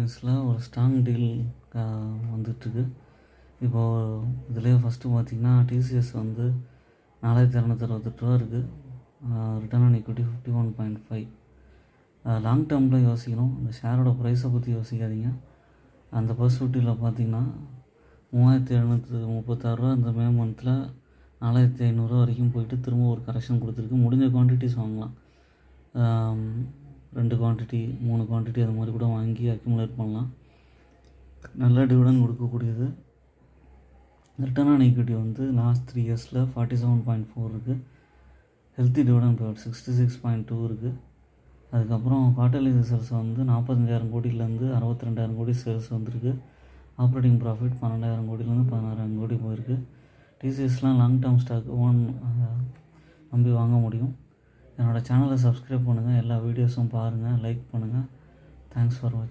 கம்பெனிஸில் ஒரு strong deal வந்துட்டுருக்கு. இப்போது இதுலேயே ஃபஸ்ட்டு பார்த்திங்கன்னா டிசிஎஸ் வந்து 4268 ரூபா இருக்குது. Return on equity 51.5. லாங் டேர்மில் யோசிக்கணும். இந்த ஷேரோட ப்ரைஸை பற்றி யோசிக்காதீங்க. அந்த பர்ஸ்பெக்டிவில் பார்த்திங்கன்னா 3736 ரூபா இந்த மே மந்தில் 4500 வரைக்கும் போயிட்டு திரும்ப ஒரு கரெக்ஷன் கொடுத்துருக்கு. முடிஞ்ச குவான்டிட்டிஸ் வாங்கலாம். 2 குவான்டிட்டி 3 குவான்டிட்டி அது மாதிரி கூட வாங்கி அக்யூமுலேட் பண்ணலாம். நல்ல டிவிடன் கொடுக்கக்கூடியது. ரிட்டர்ன் ஆன் ஈக்விட்டி வந்து லாஸ்ட் 3 இயர்ஸில் 47.4 இருக்குது. ஹெல்த்தி டிவிடன் பேட் 66.2 இருக்குது. அதுக்கப்புறம் குவார்ட்டர்லி ரிசல்ட்ஸ் வந்து 45,000 கோடியிலேருந்து 62,000 கோடி சேல்ஸ் வந்திருக்கு. ஆப்ரேட்டிங் ப்ராஃபிட் 12,000 கோடியிலேருந்து 16,000 கோடி போயிருக்கு. டிசிஎஸ்லாம் லாங் டேர்ம் ஸ்டாக் நம்பி வாங்க முடியும். என்னோடய சேனலை சப்ஸ்கிரைப் பண்ணுங்கள். எல்லா வீடியோஸும் பாருங்கள், லைக் பண்ணுங்கள். தேங்க்ஸ் ஃபார் வாட்சிங்.